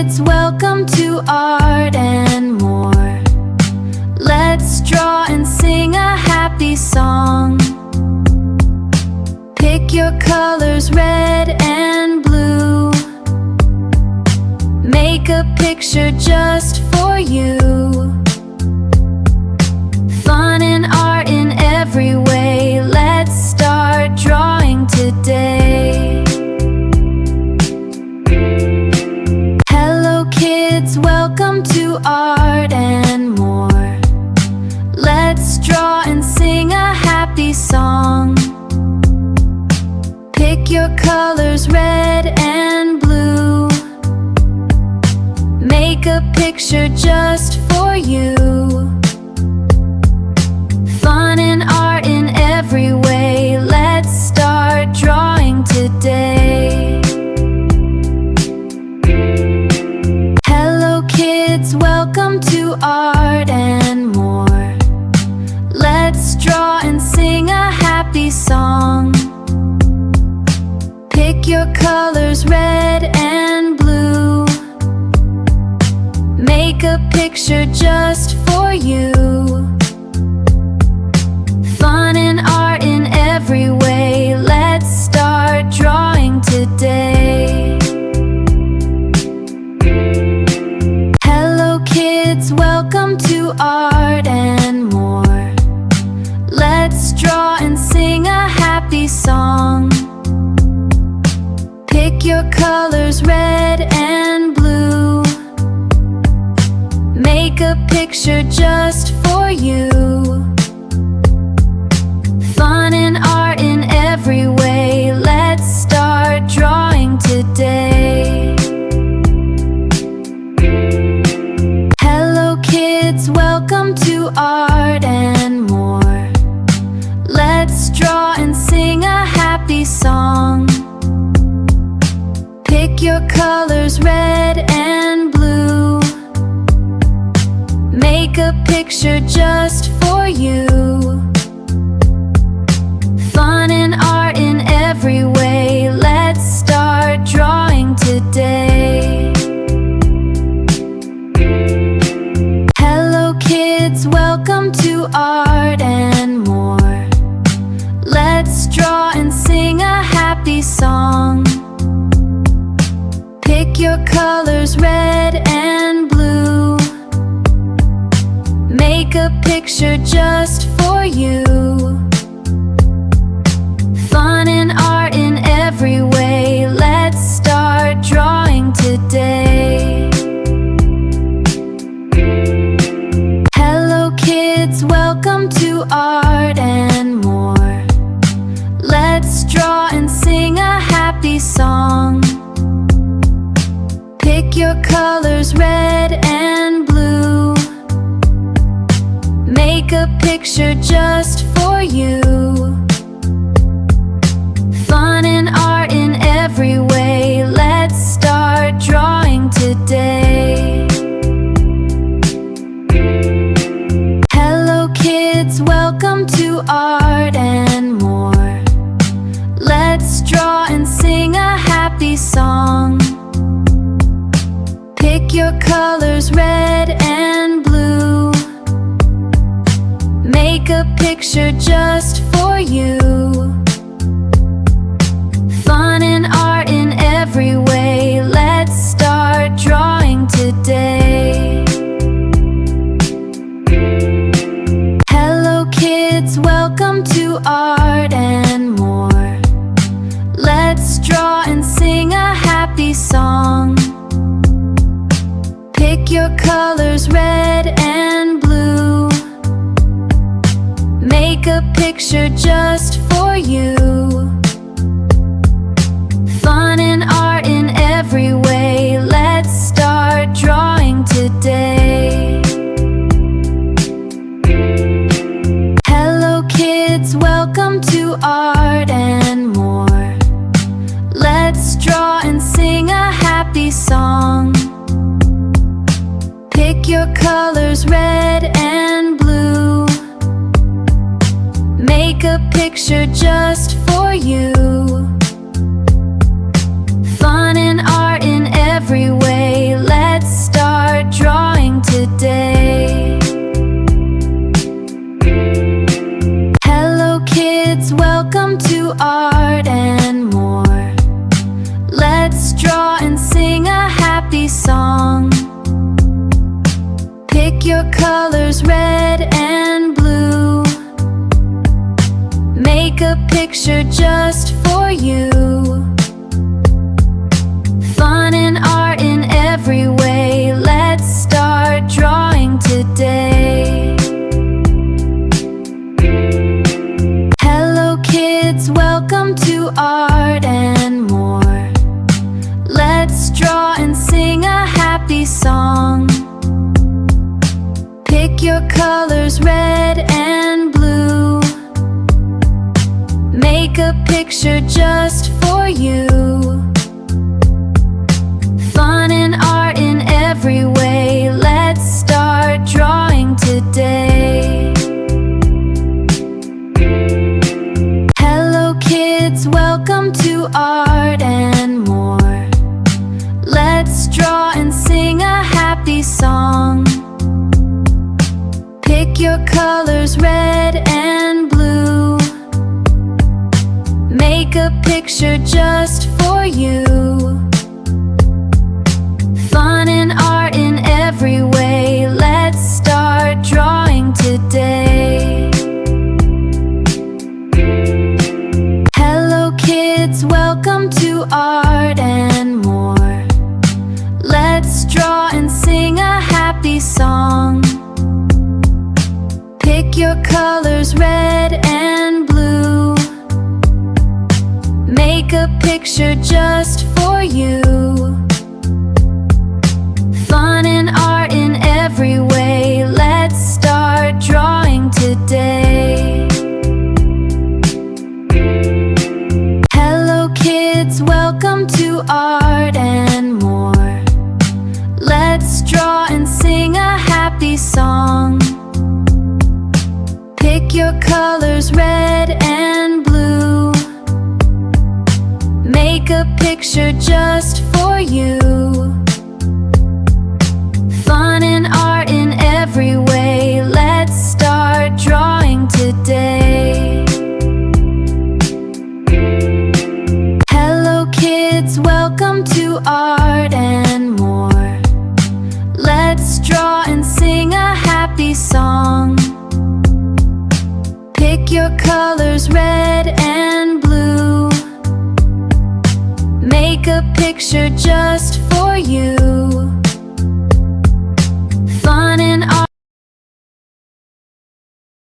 kids, welcome to Art and More. Let's draw and sing a happy song. Pick your colors, red and blue. Make a picture just for you. Fun and art in every way. Let's start drawing today. Hello kids, welcome to Art and More. Let's draw and sing a happy song. Pick your colors, red and blue. Make a picture just for you. Fun and art in every way. Let's start drawing today. Hello kids, welcome to Art and More. Let's draw and sing a happy song. Pick your colors, red and blue. Make a picture just for you. Fun and art in every way. Let's start drawing today. Hello kids, welcome to Art and More. Let's draw and sing a happy song. Pick your colors, red and blue. Make a picture just for you. Fun and art in every way. Let's start drawing today. Hello kids, welcome to Art and More. Let's draw and sing a happy song. Pick your colors, red and blue. Make a picture just for you. Fun and art in every way. Let's start drawing today. Hello kids, welcome to Art and More. Let's draw and sing a happy song. Pick your colors, red and blue. Make a picture just for you. Fun and art in every way. Let's start drawing today. Hello kids, welcome to Art and More. Let's draw and sing a happy song. Pick your colors, red and blue. Make a picture just for you. Fun and art in every way. Let's start drawing today. Hello kids, welcome to Art and More. Let's draw and sing a happy song. Pick your colors, red and blue. Make a picture just for you. Fun and art in every way. Let's start drawing today. Hello kids, welcome to Art and More. Let's draw and sing a happy song. Pick your colors, red and blue. Make a picture just for you. Fun and art in every way. Let's start drawing today. Hello kids, welcome to Art and More. Let's draw and sing a happy song. Pick your colors, red and blue. Make a picture just for you. Fun and art in every way. your colors red and blue. Make a picture just for you. Fun and art in every way. Let's start drawing today. Hello kids, welcome to Art and More. Let's draw and sing a happy song. Pick your colors red and blue. Make a picture just for you. Fun and art in every way. Let's start drawing today. Hello kids, welcome to Art and More. Let's draw and sing a happy song. Pick your colors red and blue. Make a picture just for you. Fun and art in every way. Let's start drawing today. Hello kids, welcome to Art and More. Let's draw and sing a happy song. Pick your colors red and blue. Make a picture just for you. Fun and art in every way. Let's start drawing today. Hello kids, welcome to Art and More. Let's draw and sing a happy song. Pick your colors red and blue. Make a picture just for you. Fun and art in every way. Let's start drawing today. Hello kids, welcome to Art and More. Let's draw and sing a happy song. Pick your colors red and blue. Make a picture just